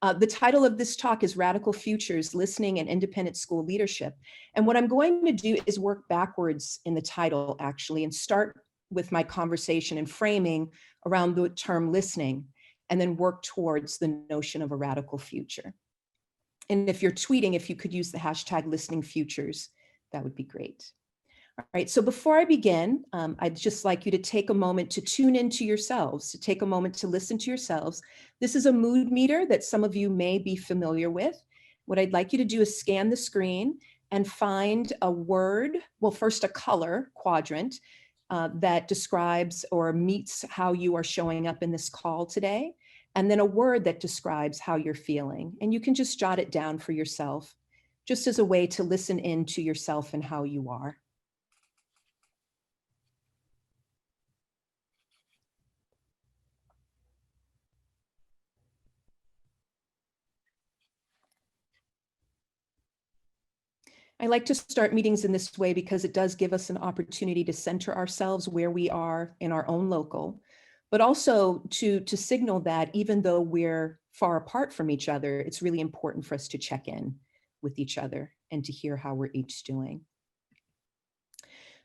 The title of this talk is Radical Futures, Listening and Independent School Leadership. And what I'm going to do is work backwards in the title, actually, and start with my conversation and framing around the term listening, and then work towards the notion of a radical future. And if you're tweeting, if you could use the hashtag listening futures, that would be great. All right, so before I begin, I'd just like you to take a moment to tune into yourselves, to take a moment to listen to yourselves. This is a mood meter that some of you may be familiar with. What I'd like you to do is scan the screen and find a word, well, first a color quadrant that describes or meets how you are showing up in this call today, and then a word that describes how you're feeling. And you can just jot it down for yourself, just as a way to listen in to yourself and how you are. I like to start meetings in this way because it does give us an opportunity to center ourselves where we are in our own local, but also to signal that even though we're far apart from each other, it's really important for us to check in with each other and to hear how we're each doing.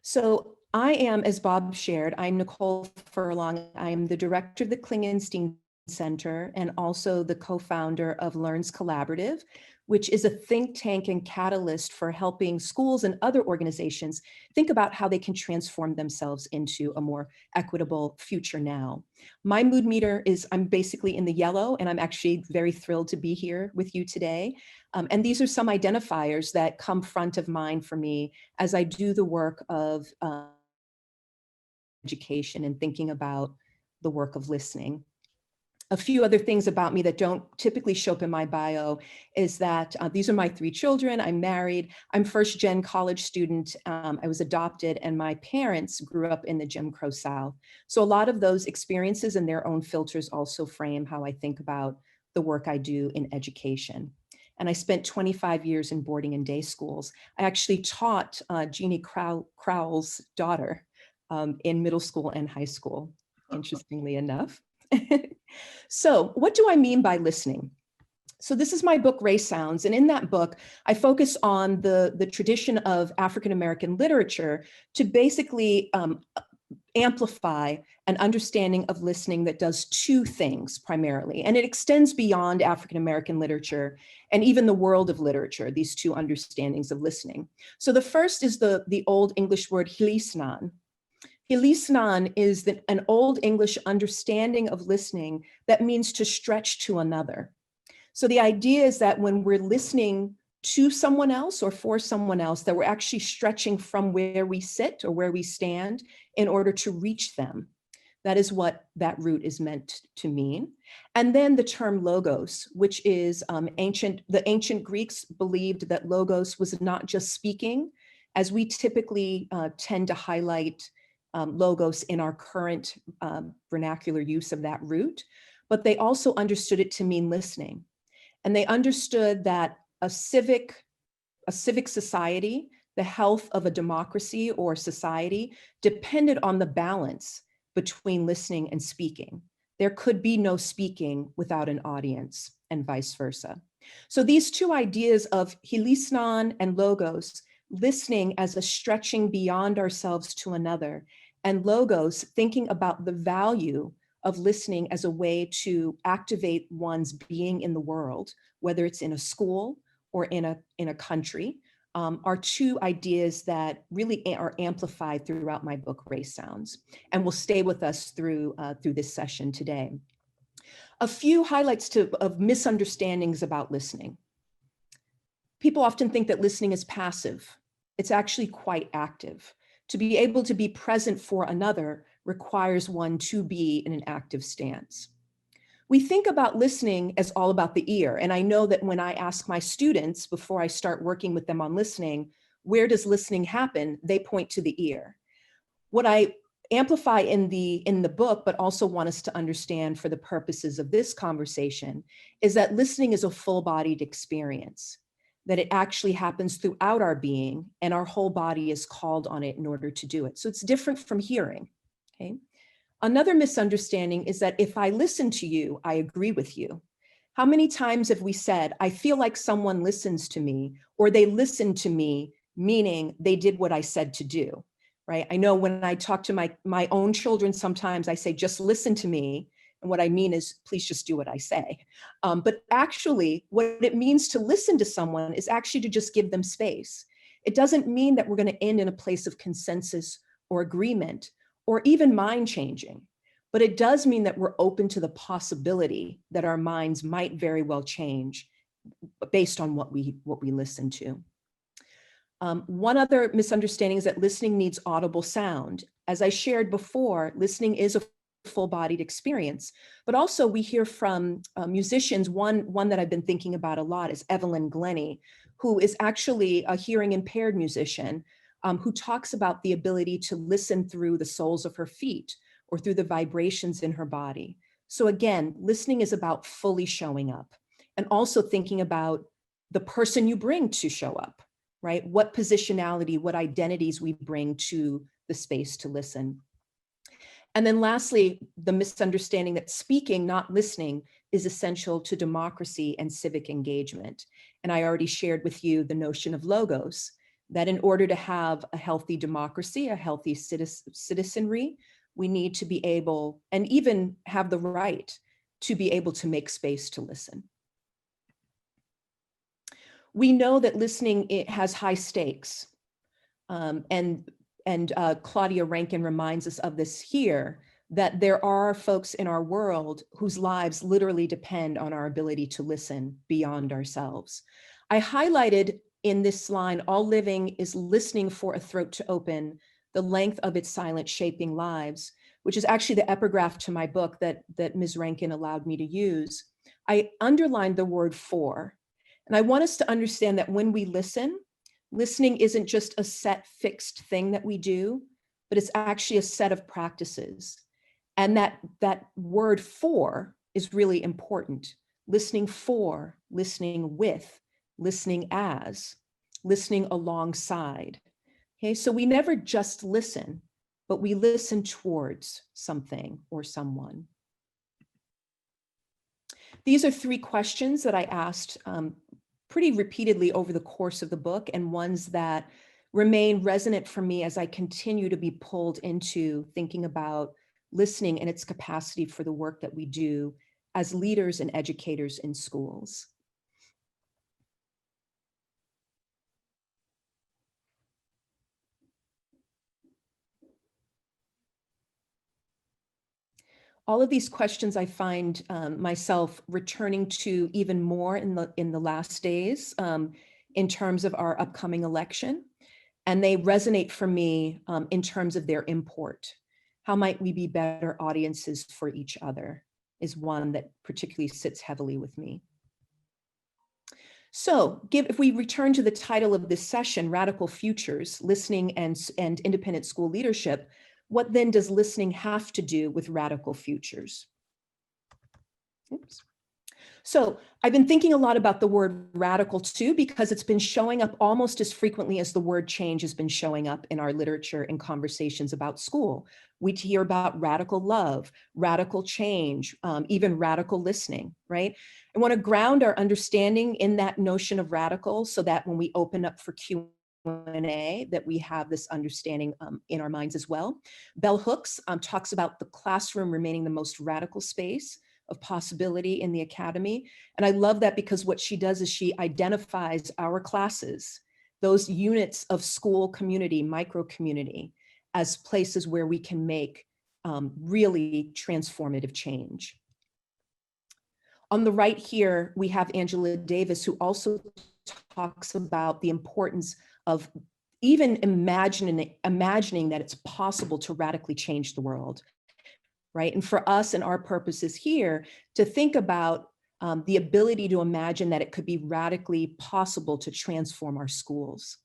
So I am, as Bob shared, I'm Nicole Furlonge. I'm the director of the Klingenstein Center and also the co-founder of Learns Collaborative, which is a think tank and catalyst for helping schools and other organizations think about how they can transform themselves into a more equitable future now. My mood meter is, I'm basically in the yellow, and I'm actually very thrilled to be here with you today. And these are some identifiers that come front of mind for me as I do the work of education and thinking about the work of listening. A few other things about me that don't typically show up in my bio is that these are my 3 children. I'm married. I'm first gen college student. I was adopted, and my parents grew up in the Jim Crow South. So a lot of those experiences and their own filters also frame how I think about the work I do in education. And I spent 25 years in boarding and day schools. I actually taught Jeannie Crowell's daughter in middle school and high school, interestingly enough. So what do I mean by listening? So this is my book, Race Sounds. And in that book, I focus on the tradition of African-American literature to basically amplify an understanding of listening that does 2 things primarily. And it extends beyond African-American literature and even the world of literature, these 2 understandings of listening. So the first is the Old English word hilisnan. Hilisnan is an Old English understanding of listening that means to stretch to another. So the idea is that when we're listening to someone else or for someone else, that we're actually stretching from where we sit or where we stand in order to reach them. That is what that root is meant to mean. And then the term logos, which is the ancient Greeks believed that logos was not just speaking, as we typically tend to highlight logos in our current vernacular use of that root, but they also understood it to mean listening. And they understood that a civic society, the health of a democracy or society, depended on the balance between listening and speaking. There could be no speaking without an audience, and vice versa. So these 2 ideas of hilisnan and logos, listening as a stretching beyond ourselves to another, and logos, thinking about the value of listening as a way to activate one's being in the world, whether it's in a school or in a country, are 2 ideas that really are amplified throughout my book, Race Sounds, and will stay with us through this session today. A few highlights of misunderstandings about listening. People often think that listening is passive. It's actually quite active. To be able to be present for another requires one to be in an active stance. We think about listening as all about the ear. And I know that when I ask my students before I start working with them on listening, where does listening happen? They point to the ear. What I amplify in the book, but also want us to understand for the purposes of this conversation, is that listening is a full-bodied experience, that it actually happens throughout our being and our whole body is called on it in order to do it. So it's different from hearing, okay? Another misunderstanding is that if I listen to you, I agree with you. How many times have we said, I feel like someone listens to me, or they listened to me, meaning they did what I said to do, right? I know when I talk to my own children, sometimes I say, just listen to me. And what I mean is, please just do what I say. But actually, what it means to listen to someone is actually to just give them space. It doesn't mean that we're going to end in a place of consensus or agreement, or even mind changing. But it does mean that we're open to the possibility that our minds might very well change based on what we listen to. One other misunderstanding is that listening needs audible sound. As I shared before, listening is a full-bodied experience, but also we hear from musicians. One that I've been thinking about a lot is Evelyn Glennie, who is actually a hearing impaired musician, who talks about the ability to listen through the soles of her feet or through the vibrations in her body. So again, listening is about fully showing up, and also thinking about the person you bring to show up, right? What positionality, what identities we bring to the space to listen. And then lastly, the misunderstanding that speaking, not listening, is essential to democracy and civic engagement. And I already shared with you the notion of logos, that in order to have a healthy democracy, a healthy citizenry, we need to be able, and even have the right to be able to make space to listen. We know that listening, it has high stakes. And Claudia Rankin reminds us of this here, that there are folks in our world whose lives literally depend on our ability to listen beyond ourselves. I highlighted in this line, all living is listening for a throat to open, the length of its silence shaping lives, which is actually the epigraph to my book that Ms. Rankin allowed me to use. I underlined the word for, and I want us to understand that when we listen, listening isn't just a set fixed thing that we do, but it's actually a set of practices. And that word for is really important. Listening for, listening with, listening as, listening alongside. Okay, so we never just listen, but we listen towards something or someone. These are 3 questions that I asked pretty repeatedly over the course of the book, and ones that remain resonant for me as I continue to be pulled into thinking about listening and its capacity for the work that we do as leaders and educators in schools. All of these questions I find myself returning to even more in the last days in terms of our upcoming election. And they resonate for me in terms of their import. How might we be better audiences for each other is one that particularly sits heavily with me. So if we return to the title of this session, Radical Futures, Listening and Independent School Leadership, what then does listening have to do with radical futures? Oops. So I've been thinking a lot about the word radical too, because it's been showing up almost as frequently as the word change has been showing up in our literature and conversations about school. We hear about radical love, radical change, even radical listening, right? I want to ground our understanding in that notion of radical so that when we open up for Q&A, that we have this understanding in our minds as well. Bell Hooks talks about the classroom remaining the most radical space of possibility in the academy. And I love that, because what she does is she identifies our classes, those units of school community, micro community, as places where we can make really transformative change. On the right here, we have Angela Davis, who also talks about the importance of even imagining that it's possible to radically change the world. Right? And for us and our purposes here, to think about the ability to imagine that it could be radically possible to transform our schools.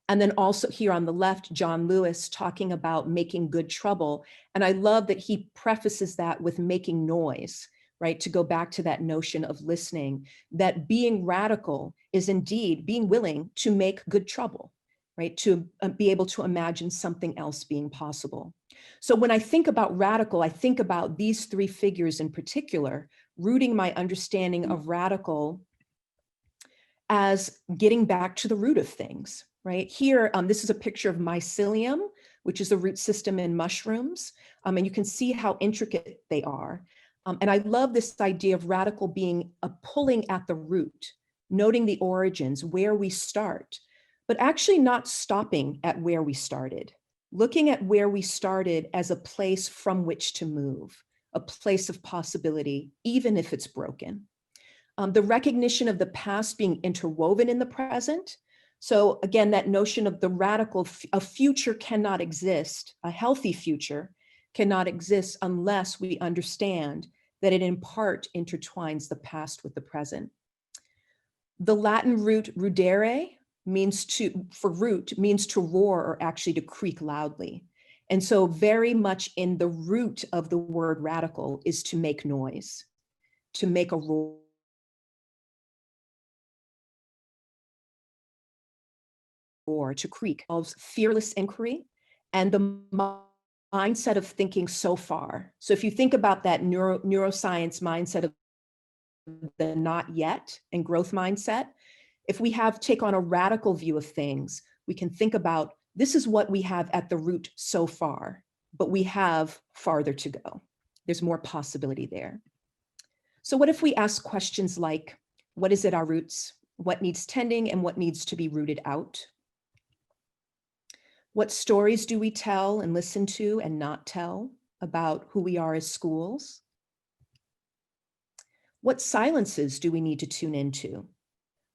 And then also here on the left, John Lewis talking about making good trouble. And I love that he prefaces that with making noise, right? To go back to that notion of listening, that being radical is indeed being willing to make good trouble, right? To be able to imagine something else being possible. So when I think about radical, I think about these 3 figures in particular, rooting my understanding of radical as getting back to the root of things, right? Here, this is a picture of mycelium, which is the root system in mushrooms. And you can see how intricate they are. And I love this idea of radical being a pulling at the root, noting the origins, where we start, but actually not stopping at where we started, looking at where we started as a place from which to move, a place of possibility, even if it's broken. The recognition of the past being interwoven in the present. So again, that notion of the radical, a future cannot exist, a healthy future cannot exist unless we understand that it in part intertwines the past with the present. The Latin root rudere means for root, means to roar or actually to creak loudly. And so very much in the root of the word radical is to make noise, to make a roar, to creak, of fearless inquiry and the mindset of thinking so far. So if you think about that neuroscience mindset of the not yet and growth mindset, if we take on a radical view of things, we can think about this is what we have at the root so far, but we have farther to go. There's more possibility there. So what if we ask questions like, what is at our roots? What needs tending and what needs to be rooted out? What stories do we tell and listen to and not tell about who we are as schools? What silences do we need to tune into?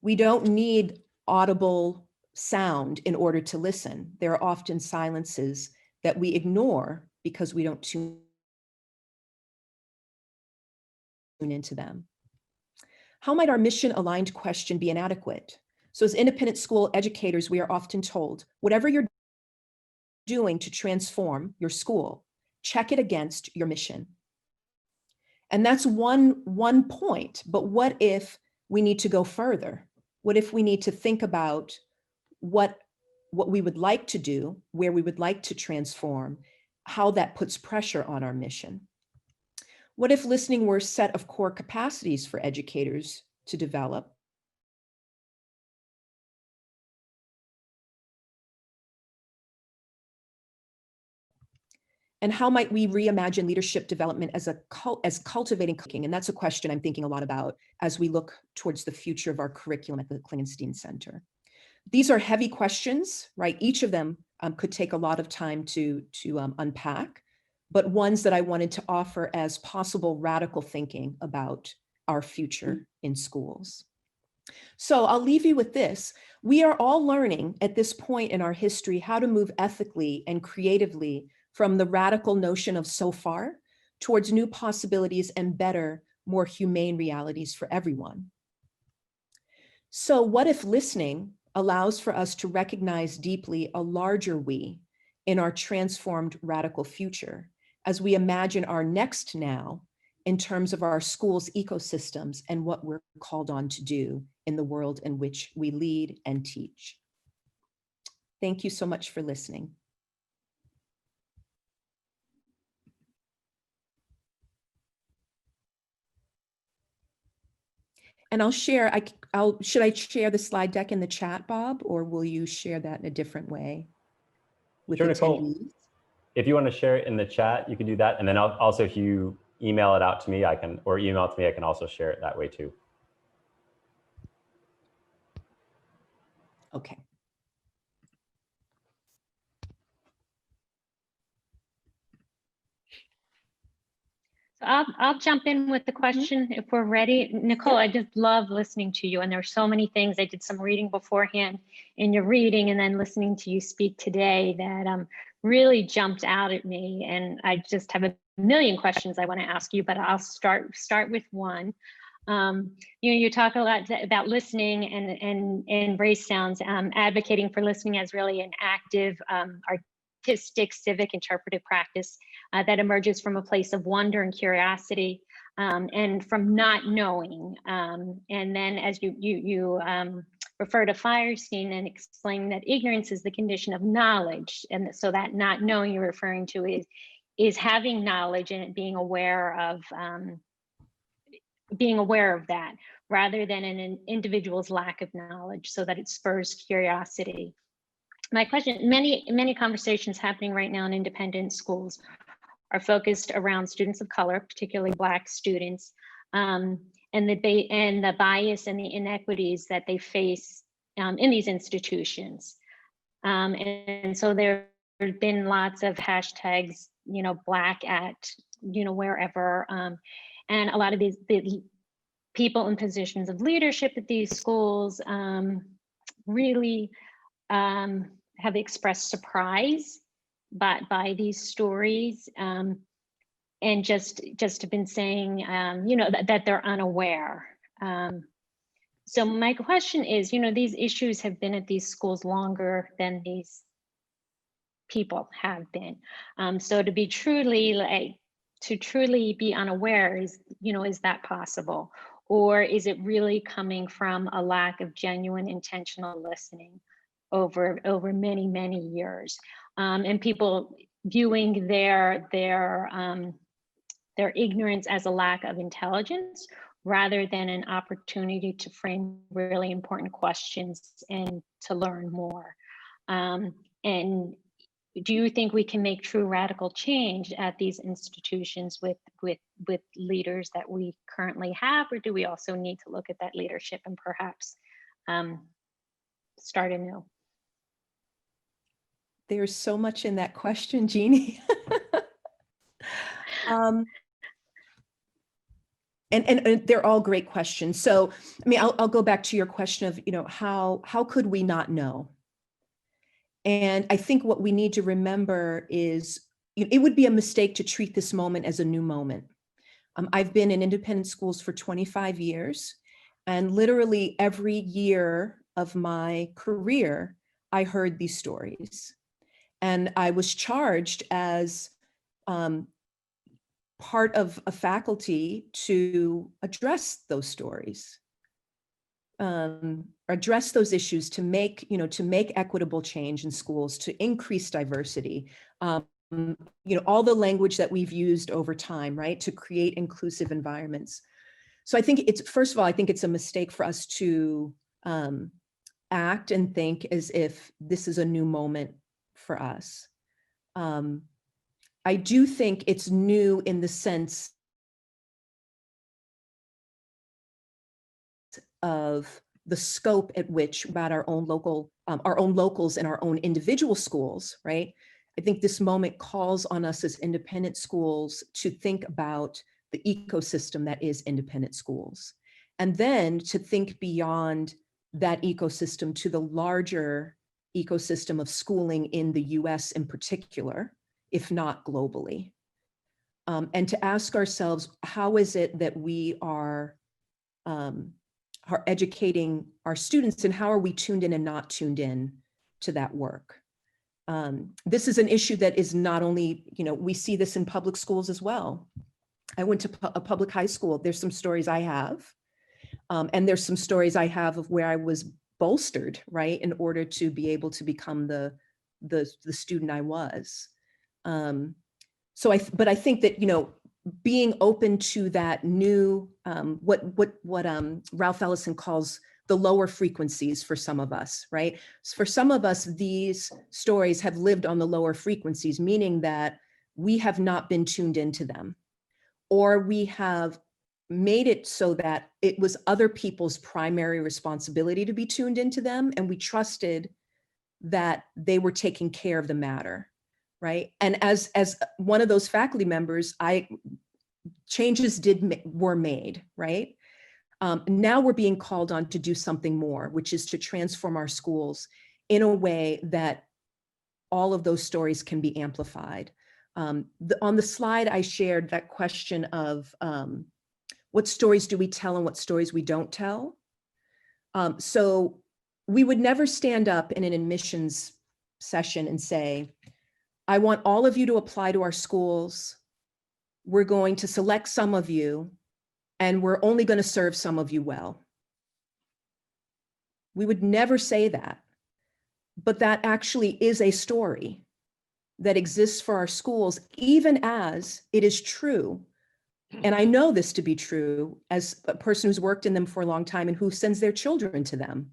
We don't need audible sound in order to listen. There are often silences that we ignore because we don't tune into them. How might our mission-aligned question be inadequate? So as independent school educators, we are often told, whatever you're doing to transform your school, check it against your mission. And that's one point, but what if we need to go further? What if we need to think about what we would like to do, where we would like to transform, how that puts pressure on our mission? What if listening were a set of core capacities for educators to develop? And how might we reimagine leadership development as cultivating cooking? And that's a question I'm thinking a lot about as we look towards the future of our curriculum at the Klingenstein Center. These are heavy questions, right? Each of them could take a lot of time to unpack, but ones that I wanted to offer as possible radical thinking about our future in schools. So I'll leave you with this. We are all learning at this point in our history how to move ethically and creatively from the radical notion of so far towards new possibilities and better, more humane realities for everyone. So what if listening allows for us to recognize deeply a larger we in our transformed radical future as we imagine our next now in terms of our schools' ecosystems and what we're called on to do in the world in which we lead and teach? Thank you so much for listening. And I'll share, should I share the slide deck in the chat, Bob, or will you share that in a different way with Sure, attendees? Nicole. If you want to share it in the chat, you can do that. And then also if you email it out to me, or email it to me, I can also share it that way too. Okay. I'll jump in with the question if we're ready. Nicole, I just love listening to you, and there's so many things. I did some reading beforehand in your reading and then listening to you speak today that really jumped out at me. And I just have a million questions I want to ask you, but I'll start with one. You talk a lot about listening and embrace sounds, advocating for listening as really an active artistic, civic, interpretive practice that emerges from a place of wonder and curiosity and from not knowing. And then as you refer to Firestein and explain that ignorance is the condition of knowledge. And so that not knowing you're referring to is having knowledge and being aware of being aware of that rather than an individual's lack of knowledge, so that it spurs curiosity. My question, many conversations happening right now in independent schools are focused around students of color, particularly Black students, and the bias and the inequities that they face in these institutions. And so there have been lots of hashtags, Black at, wherever, and a lot of the people in positions of leadership at these schools really have expressed surprise by these stories, and just have been saying, that they're unaware. So my question is, these issues have been at these schools longer than these people have been. So to truly be unaware is that possible? Or is it really coming from a lack of genuine intentional listening over many, many years? And people viewing their ignorance as a lack of intelligence rather than an opportunity to frame really important questions and to learn more. And do you think we can make true radical change at these institutions with leaders that we currently have, or do we also need to look at that leadership and perhaps start anew? There's so much in that question, Jeannie. And they're all great questions. So, I mean, I'll go back to your question of, how could we not know? And I think what we need to remember is, it would be a mistake to treat this moment as a new moment. I've been in independent schools for 25 years, and literally every year of my career, I heard these stories. And I was charged as part of a faculty to address those stories, address those issues, to make equitable change in schools, to increase diversity, all the language that we've used over time, right, to create inclusive environments. So I think first of all, I think it's a mistake for us to act and think as if this is a new moment for us. I do think it's new in the sense of the scope at which about our own locals and our own individual schools, right? I think this moment calls on us as independent schools to think about the ecosystem that is independent schools, and then to think beyond that ecosystem to the larger ecosystem of schooling in the US in particular, if not globally. And to ask ourselves, how is it that we are educating our students, and how are we tuned in and not tuned in to that work? This is an issue that is not only, we see this in public schools as well. I went to a public high school. There's some stories I have, and there's some stories I have of where I was bolstered, right, in order to be able to become the student I was. But I think that, being open to that new, what Ralph Ellison calls the lower frequencies for some of us, right? For some of us, these stories have lived on the lower frequencies, meaning that we have not been tuned into them, or we have made it so that it was other people's primary responsibility to be tuned into them, and we trusted that they were taking care of the matter, right? And as one of those faculty members, changes were made, right? Now we're being called on to do something more, which is to transform our schools in a way that all of those stories can be amplified. On the slide, I shared that question of what stories do we tell and what stories we don't tell. So we would never stand up in an admissions session and say, I want all of you to apply to our schools. We're going to select some of you, and we're only going to serve some of you well. We would never say that, but that actually is a story that exists for our schools, even as it is true And I know this to be true as a person who's worked in them for a long time and who sends their children to them,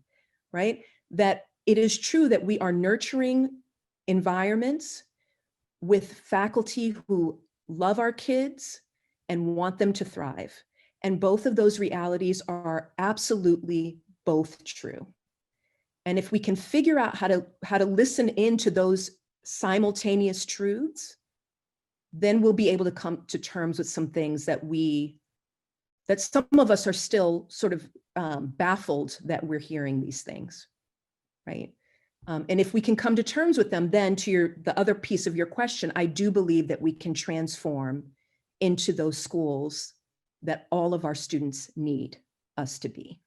right? That it is true that we are nurturing environments with faculty who love our kids and want them to thrive. And both of those realities are absolutely both true. And if we can figure out how to listen into those simultaneous truths, then we'll be able to come to terms with some things that some of us are still sort of baffled that we're hearing these things, right? And if we can come to terms with them, then to the other piece of your question, I do believe that we can transform into those schools that all of our students need us to be.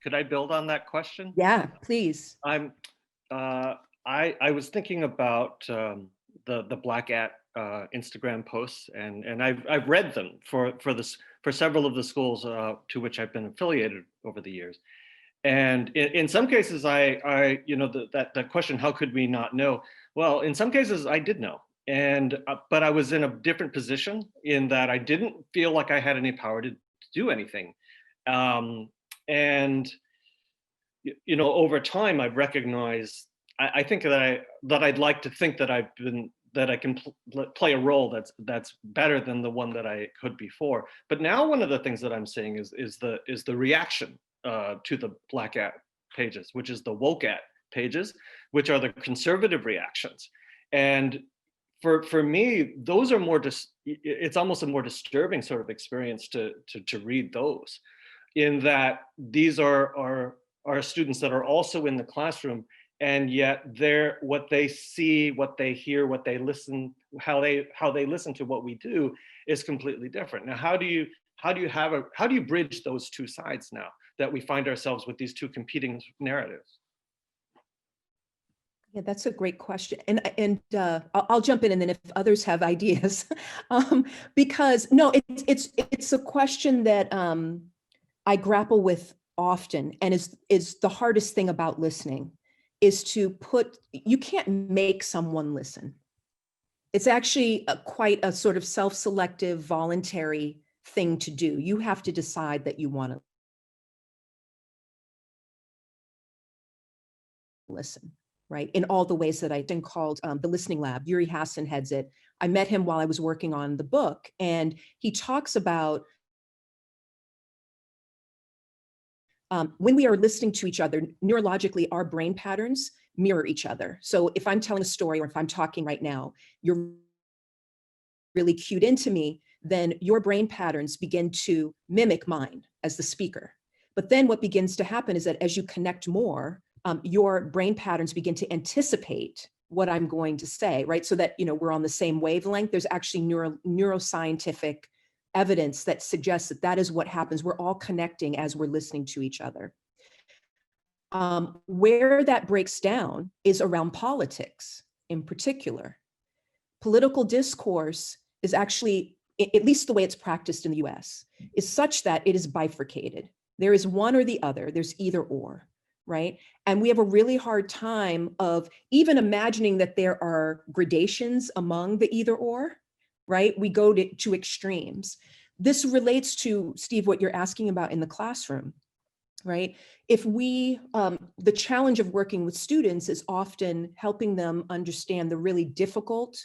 Could I build on that question? Yeah, please. I was thinking about the Black at Instagram posts, and I've read them for several of the schools to which I've been affiliated over the years. And in some cases, that question, how could we not know? Well, in some cases I did know, but I was in a different position in that I didn't feel like I had any power to do anything. And over time, I've recognized. I think that I'd like to think that I can play a role that's better than the one that I could before. But now one of the things that I'm seeing is the reaction to the Black at pages, which is the woke at pages, which are the conservative reactions. And for me, those are it's almost a more disturbing sort of experience to read those, in that these are students that are also in the classroom, and yet what they see, what they hear, what they listen, how they listen to what we do is completely different. Now, how do you bridge those two sides now that we find ourselves with these two competing narratives? Yeah, that's a great question. And I'll jump in, and then if others have ideas, because no, it's a question that I grapple with often, and is the hardest thing about listening, is you can't make someone listen. It's actually quite a sort of self-selective, voluntary thing to do. You have to decide that you want to listen, right? In all the ways that I've been called the Listening Lab. Yuri Hassan heads it. I met him while I was working on the book, and he talks about when we are listening to each other, neurologically, our brain patterns mirror each other. So if I'm telling a story, or if I'm talking right now, you're really cued into me, then your brain patterns begin to mimic mine as the speaker. But then what begins to happen is that as you connect more, your brain patterns begin to anticipate what I'm going to say, right? So that, we're on the same wavelength. There's actually neuroscientific evidence that suggests that is what happens. We're all connecting as we're listening to each other. Where that breaks down is around politics in particular. Political discourse is actually, at least the way it's practiced in the US, is such that it is bifurcated. There is one or the other, there's either or, right? And we have a really hard time of even imagining that there are gradations among the either or, right? We go to extremes. This relates to, Steve, what you're asking about in the classroom, right? If the challenge of working with students is often helping them understand the really difficult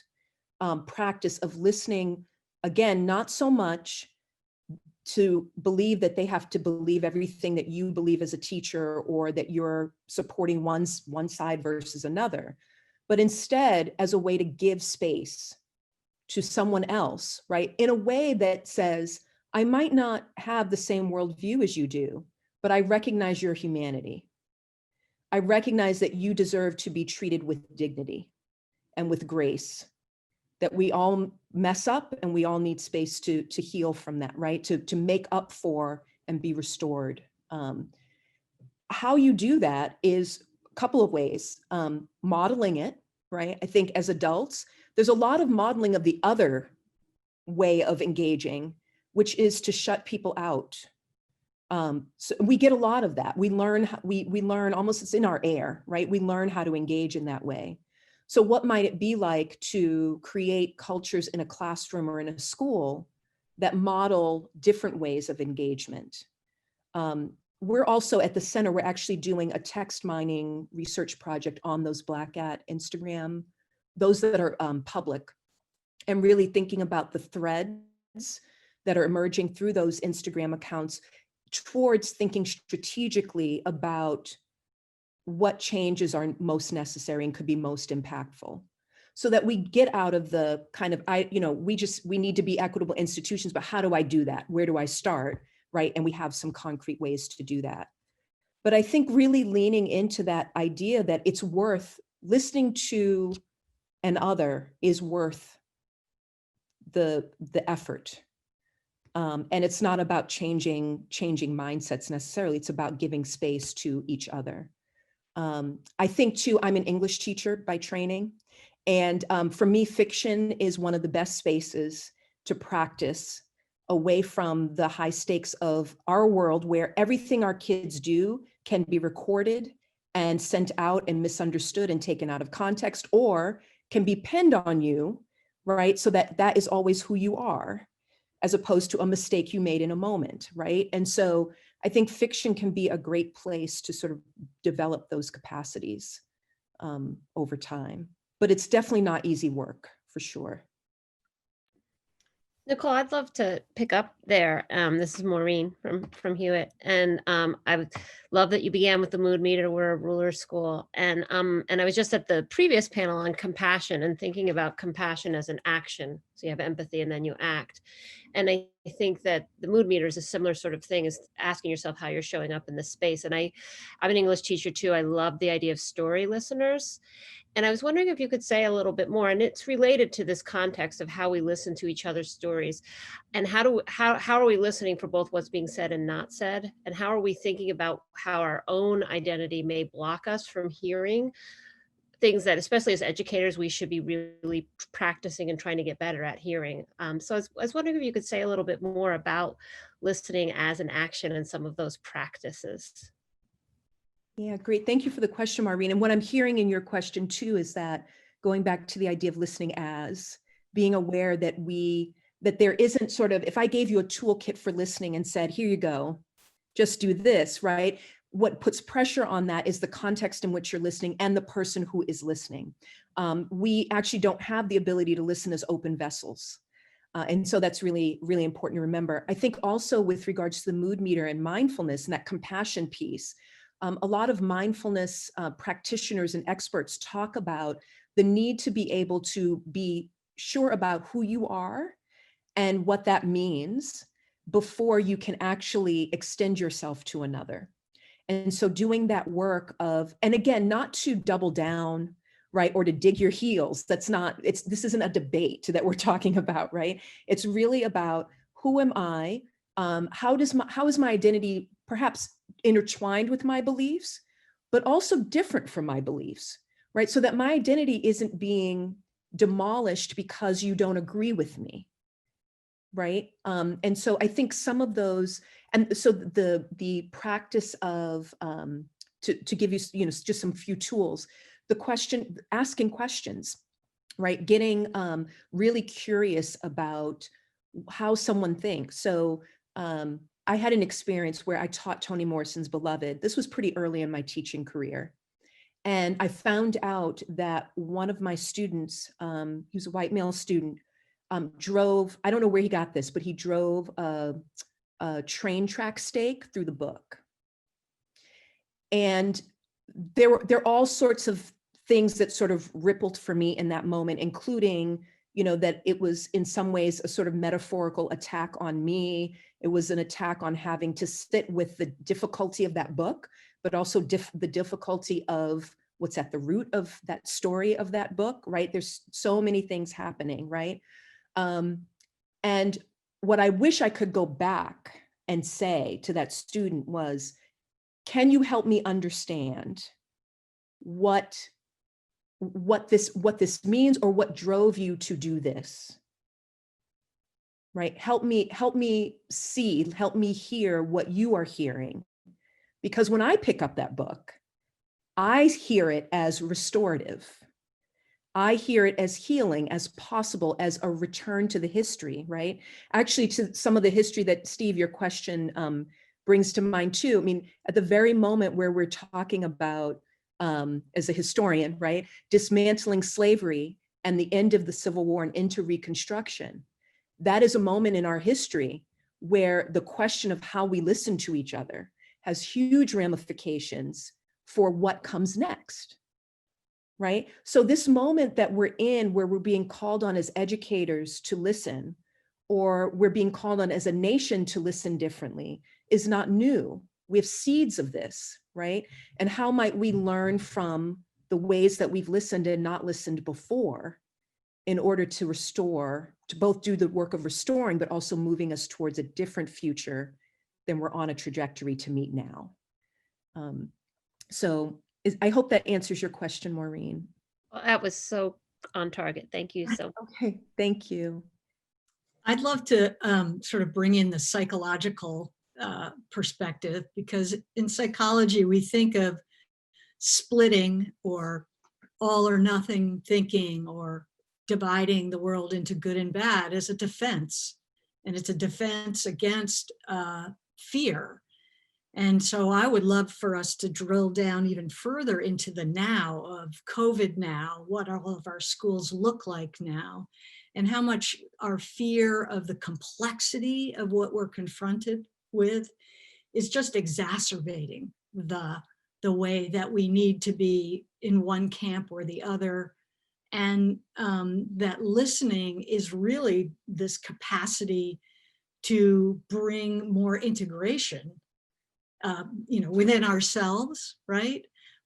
practice of listening, again, not so much to believe that they have to believe everything that you believe as a teacher, or that you're supporting one side versus another, but instead as a way to give space to someone else, right? In a way that says, I might not have the same worldview as you do, but I recognize your humanity. I recognize that you deserve to be treated with dignity and with grace, that we all mess up and we all need space to heal from that, right? To make up for and be restored. How you do that is a couple of ways. Modeling it, right? I think as adults, there's a lot of modeling of the other way of engaging, which is to shut people out. So we get a lot of that. We learn almost, it's in our air, right? We learn how to engage in that way. So what might it be like to create cultures in a classroom or in a school that model different ways of engagement? We're also at the center, we're actually doing a text mining research project on those Black at Instagram, those that are public, and really thinking about the threads that are emerging through those Instagram accounts towards thinking strategically about what changes are most necessary and could be most impactful, so that we get out of the kind of, we need to be equitable institutions, but how do I do that? Where do I start? Right? And we have some concrete ways to do that. But I think really leaning into that idea that it's worth listening to an other is worth the effort. And it's not about changing mindsets necessarily. It's about giving space to each other. I think too, I'm an English teacher by training. And for me, fiction is one of the best spaces to practice away from the high stakes of our world, where everything our kids do can be recorded and sent out and misunderstood and taken out of context, or can be pinned on you, right? So that is always who you are, as opposed to a mistake you made in a moment, right? And so I think fiction can be a great place to sort of develop those capacities over time. But it's definitely not easy work, for sure. Nicole, I'd love to pick up there. This is Maureen from Hewitt, and I would love that you began with the mood meter. We're a ruler school, and I was just at the previous panel on compassion and thinking about compassion as an action. So you have empathy and then you act, and I think that the mood meter is a similar sort of thing, as asking yourself how you're showing up in this space. And I'm an English teacher too. I love the idea of story listeners. And I was wondering if you could say a little bit more, and it's related to this context of how we listen to each other's stories, and how are we listening for both what's being said and not said, and how are we thinking about how our own identity may block us from hearing things that, especially as educators, we should be really practicing and trying to get better at hearing. So I was wondering if you could say a little bit more about listening as an action and some of those practices. Yeah, great. Thank you for the question, Maureen. And what I'm hearing in your question too is that, going back to the idea of listening as, being aware that there isn't sort of, if I gave you a toolkit for listening and said, here you go, just do this, right? What puts pressure on that is the context in which you're listening and the person who is listening. We actually don't have the ability to listen as open vessels. And so that's really, really important to remember. I think also with regards to the mood meter and mindfulness and that compassion piece, a lot of mindfulness practitioners and experts talk about the need to be able to be sure about who you are and what that means before you can actually extend yourself to another. And so doing that work of, and again, not to double down, right, or to dig your heels. This isn't a debate that we're talking about, right? It's really about, who am I? How is my identity perhaps intertwined with my beliefs, but also different from my beliefs, right? So that my identity isn't being demolished because you don't agree with me, right? And so I think some of those, and so the practice of, to give you, just some few tools, asking questions, right? Getting really curious about how someone thinks. So I had an experience where I taught Toni Morrison's Beloved. This was pretty early in my teaching career. And I found out that one of my students, he was a white male student, drove, I don't know where he got this, but he drove a train track stake through the book. And there are all sorts of things that sort of rippled for me in that moment, including, that it was in some ways a sort of metaphorical attack on me. It was an attack on having to sit with the difficulty of that book, but also the difficulty of what's at the root of that story of that book, right? There's so many things happening, right? And what I wish I could go back and say to that student was, can you help me understand what this means, or what drove you to do this? Right? Help me see, help me hear what you are hearing. Because when I pick up that book, I hear it as restorative. I hear it as healing, as possible, as a return to the history, right? Actually, to some of the history that, Steve, your question brings to mind too. I mean, at the very moment where we're talking about, as a historian, right, dismantling slavery and the end of the Civil War and into Reconstruction, that is a moment in our history where the question of how we listen to each other has huge ramifications for what comes next. Right? So this moment that we're in, where we're being called on as educators to listen, or we're being called on as a nation to listen differently, is not new. We have seeds of this, right? And how might we learn from the ways that we've listened and not listened before in order to restore, to both do the work of restoring, but also moving us towards a different future than we're on a trajectory to meet now. I hope that answers your question, Maureen. Well, that was so on target. Thank you. So Okay, thank you. I'd love to sort of bring in the psychological perspective, because in psychology, we think of splitting or all or nothing thinking or dividing the world into good and bad as a defense. And it's a defense against fear. And so I would love for us to drill down even further into the now of COVID now, what all of our schools look like now, and how much our fear of the complexity of what we're confronted with is just exacerbating the way that we need to be in one camp or the other. And that listening is really this capacity to bring more integration within ourselves, right?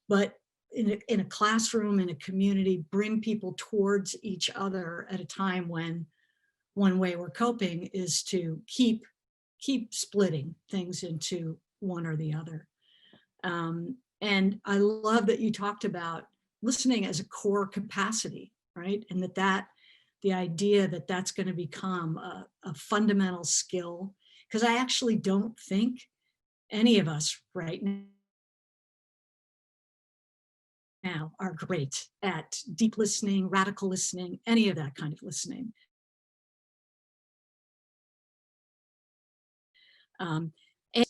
But in a classroom, in a community, bring people towards each other at a time when one way we're coping is to keep splitting things into one or the other. And I love that you talked about listening as a core capacity, right? And the idea that that's going to become a fundamental skill, because I actually don't think any of us right now are great at deep listening, radical listening, any of that kind of listening. And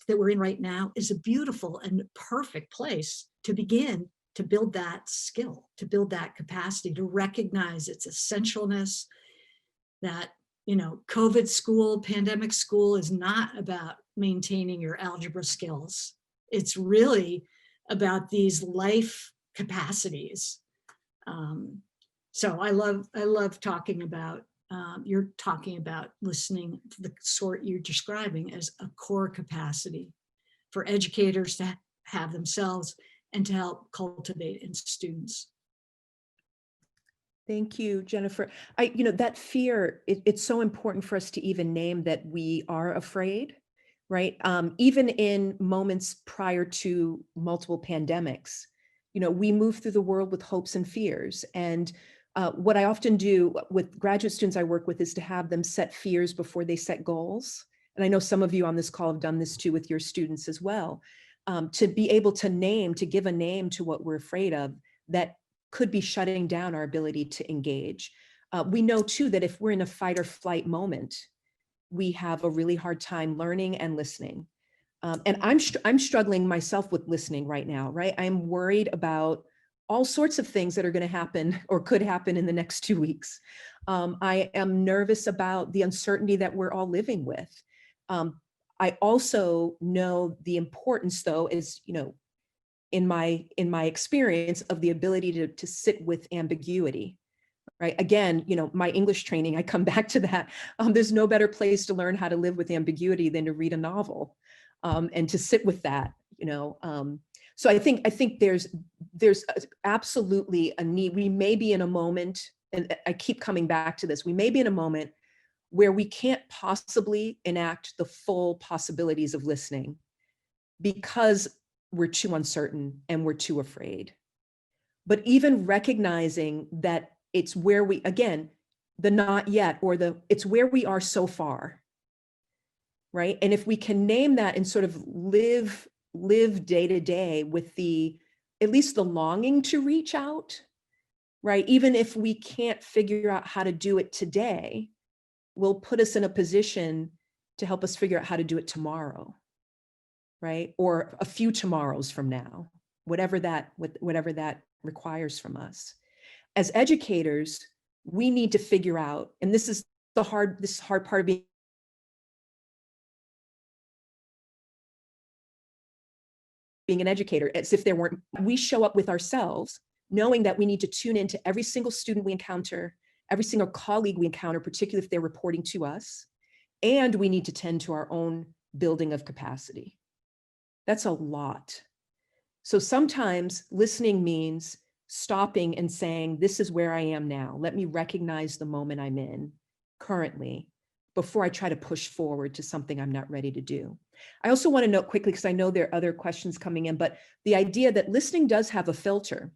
that we're in right now is a beautiful and perfect place to begin to build that skill, to build that capacity, to recognize its essentialness, that COVID school, pandemic school is not about maintaining your algebra skills. It's really about these life capacities. So I love talking about, you're talking about listening, the sort you're describing as a core capacity for educators to have themselves and to help cultivate in students. Thank you, Jennifer. That fear, it's so important for us to even name that we are afraid, right? Even in moments prior to multiple pandemics, we move through the world with hopes and fears. And what I often do with graduate students I work with is to have them set fears before they set goals. And I know some of you on this call have done this too with your students as well, to be able to give a name to what we're afraid of that could be shutting down our ability to engage. We know too that if we're in a fight or flight moment, we have a really hard time learning and listening. And I'm struggling myself with listening right now, right? I'm worried about all sorts of things that are going to happen or could happen in the next 2 weeks. I am nervous about the uncertainty that we're all living with. I also know the importance, though, is, in my experience, of the ability to sit with ambiguity, right? Again, my English training, I come back to that. There's no better place to learn how to live with ambiguity than to read a novel, and to sit with that, So I think there's absolutely a need. We may be in a moment, and I keep coming back to this, we may be in a moment where we can't possibly enact the full possibilities of listening because we're too uncertain and we're too afraid. But even recognizing that it's where we, again, the not yet, or it's where we are so far, right? And if we can name that and sort of live day to day with at least the longing to reach out, right? Even if we can't figure out how to do it today, will put us in a position to help us figure out how to do it tomorrow, right? Or a few tomorrows from now, whatever that requires from us. As educators, we need to figure out, and this is the hard part of being an educator, as if we show up with ourselves, knowing that we need to tune into every single student we encounter, every single colleague we encounter, particularly if they're reporting to us, and we need to tend to our own building of capacity. That's a lot. So sometimes listening means stopping and saying, this is where I am now. Let me recognize the moment I'm in currently before I try to push forward to something I'm not ready to do. I also want to note quickly, because I know there are other questions coming in, but the idea that listening does have a filter.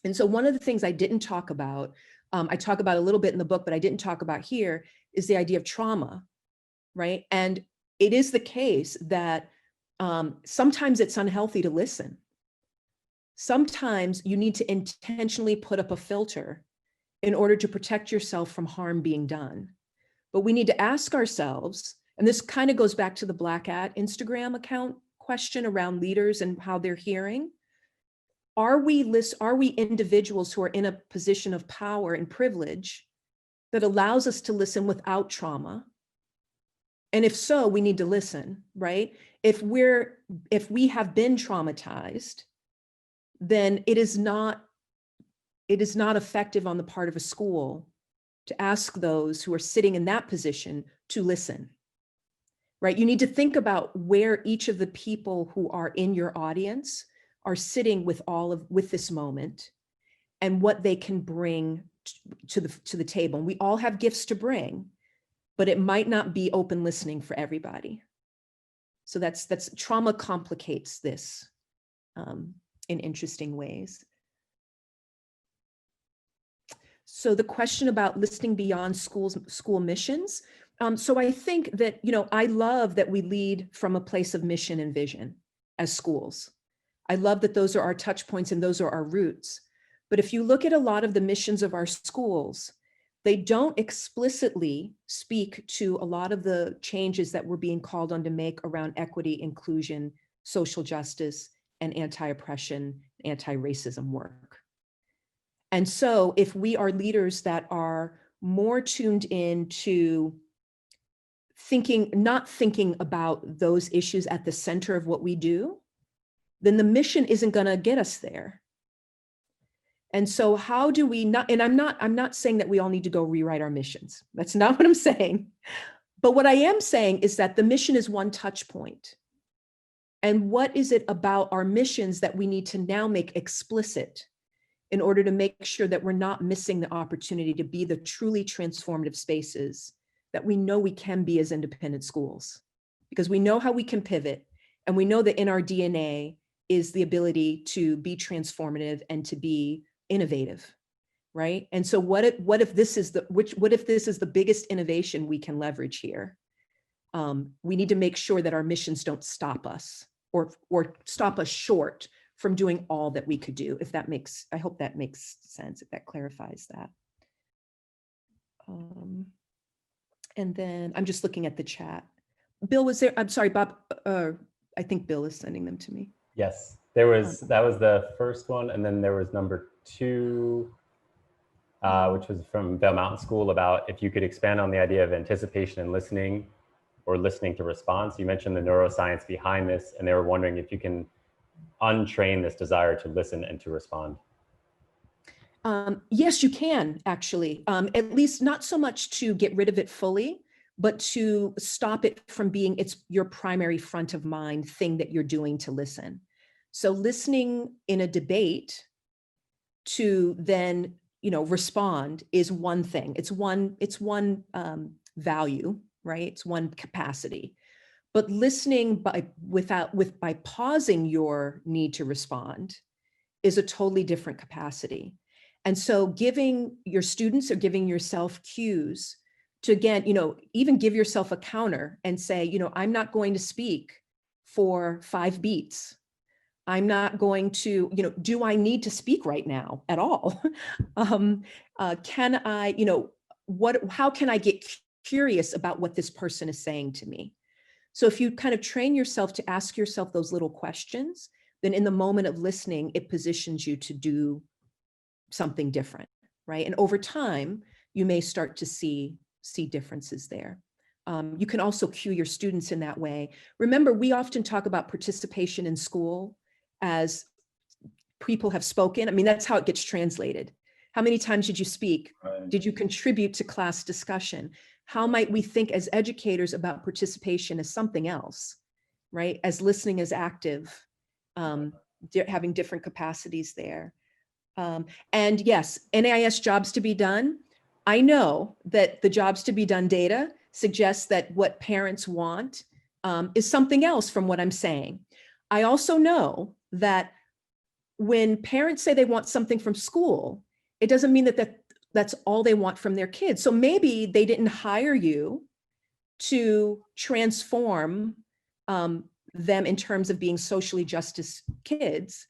And so one of the things I didn't talk about, I talk about a little bit in the book, but I didn't talk about here, is the idea of trauma, right? And it is the case that sometimes it's unhealthy to listen. Sometimes you need to intentionally put up a filter in order to protect yourself from harm being done. But we need to ask ourselves, and this kind of goes back to the Black at Instagram account question around leaders and how they're hearing. Are we individuals who are in a position of power and privilege that allows us to listen without trauma? And if so, we need to listen, right? If we have been traumatized, then it is not effective on the part of a school to ask those who are sitting in that position to listen, right? You need to think about where each of the people who are in your audience are sitting with this moment and what they can bring to the table. And we all have gifts to bring, but it might not be open listening for everybody. So that's trauma complicates this in interesting ways. So the question about listening beyond school missions. So I think that, I love that we lead from a place of mission and vision as schools. I love that those are our touch points and those are our roots. But if you look at a lot of the missions of our schools, they don't explicitly speak to a lot of the changes that we're being called on to make around equity, inclusion, social justice, and anti-oppression, anti-racism work. And so if we are leaders that are more tuned in to not thinking about those issues at the center of what we do, then the mission isn't going to get us there. And so how do we not, and I'm not saying that we all need to go rewrite our missions. That's not what I'm saying. But what I am saying is that the mission is one touch point. And what is it about our missions that we need to now make explicit in order to make sure that we're not missing the opportunity to be the truly transformative spaces that we know we can be as independent schools? Because we know how we can pivot, and we know that in our DNA is the ability to be transformative and to be innovative, right? And so what if this is the biggest innovation we can leverage here? We need to make sure that our missions don't stop us or stop us short from doing all that we could do. I hope that makes sense, if that clarifies that. And then I'm just looking at the chat. Bill, I'm sorry, Bob, I think Bill is sending them to me. Yes, that was the first one. And then there was number 2, which was from Bell Mountain School, about if you could expand on the idea of anticipation and listening, or listening to response. You mentioned the neuroscience behind this, and they were wondering if you can untrain this desire to listen and to respond. Yes, you can actually, at least not so much to get rid of it fully, but to stop it from being your primary front of mind thing that you're doing to listen. So listening in a debate to then, respond is one thing. It's one value, right? It's one capacity. But listening by pausing your need to respond is a totally different capacity. And so giving your students or giving yourself cues to, again, even give yourself a counter and say, I'm not going to speak for 5 beats. I'm not going to, do I need to speak right now at all? Can I, how can I get curious about what this person is saying to me? So if you kind of train yourself to ask yourself those little questions, then in the moment of listening, it positions you to do something different, right? And over time, you may start to see differences there. You can also cue your students in that way. Remember, we often talk about participation in school as people have spoken. I mean, that's how it gets translated. How many times did you speak? Right. Did you contribute to class discussion? How might we think as educators about participation as something else, right? As listening as active, having different capacities there. And yes, NAIS jobs to be done. I know that the jobs to be done data suggests that what parents want is something else from what I'm saying. I also know that when parents say they want something from school, it doesn't mean that that's all they want from their kids. So maybe they didn't hire you to transform them in terms of being socially justice kids,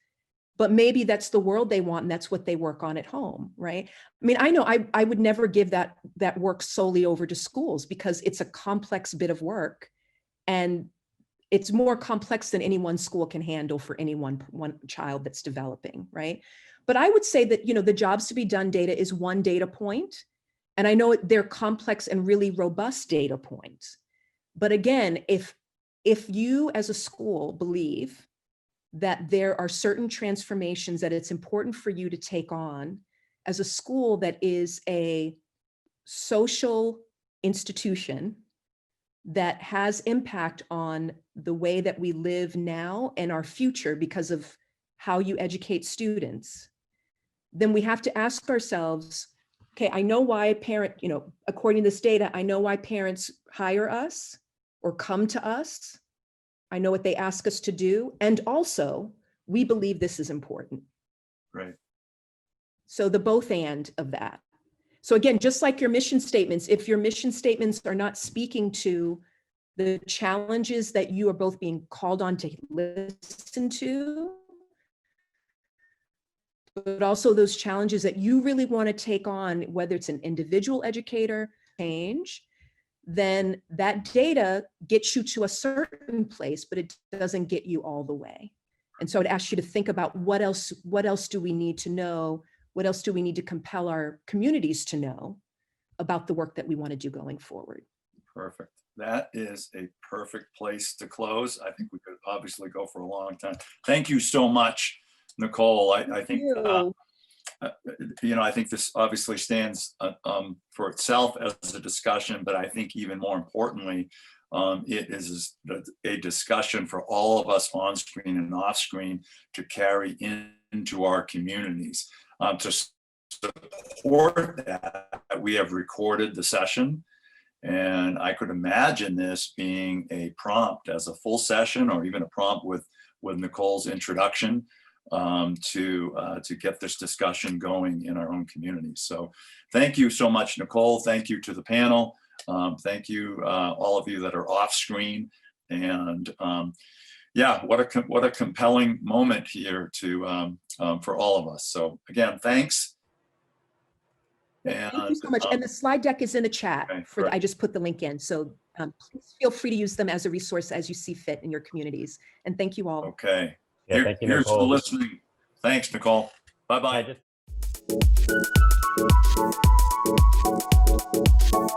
but maybe that's the world they want and that's what they work on at home, right? I mean, I know I would never give that work solely over to schools because it's a complex bit of work and it's more complex than any one school can handle for any one child that's developing, right? But I would say that, the jobs to be done data is one data point. And I know they're complex and really robust data points. But again, if you as a school believe that there are certain transformations that it's important for you to take on as a school that is a social institution that has impact on the way that we live now and our future because of how you educate students, then we have to ask ourselves, okay, I know why according to this data, I know why parents hire us or come to us. I know what they ask us to do. And also, we believe this is important. Right. So the both and of that. So again, just like your mission statements, if your mission statements are not speaking to the challenges that you are both being called on to listen to, but also those challenges that you really want to take on, whether it's an individual educator change, then that data gets you to a certain place, but it doesn't get you all the way. And so I'd ask you to think about what else do we need to know? What else do we need to compel our communities to know about the work that we want to do going forward? Perfect. That is a perfect place to close. I think we could obviously go for a long time. Thank you so much, Nicole. I think, I think this obviously stands for itself as a discussion, but I think even more importantly, it is a discussion for all of us on screen and off screen to carry into our communities. To support that, we have recorded the session, and I could imagine this being a prompt as a full session or even a prompt with Nicole's introduction to get this discussion going in our own communities. So thank you so much, Nicole. Thank you to the panel. Thank you, all of you that are off screen. And yeah, what a compelling moment here for all of us. So again, thanks. And, thank you so much. And the slide deck is in the chat. Okay, I just put the link in. So please feel free to use them as a resource as you see fit in your communities. And thank you all. Okay. Yeah, thank you, Here's Nicole. the listening. Thanks, Nicole. Bye-bye. I just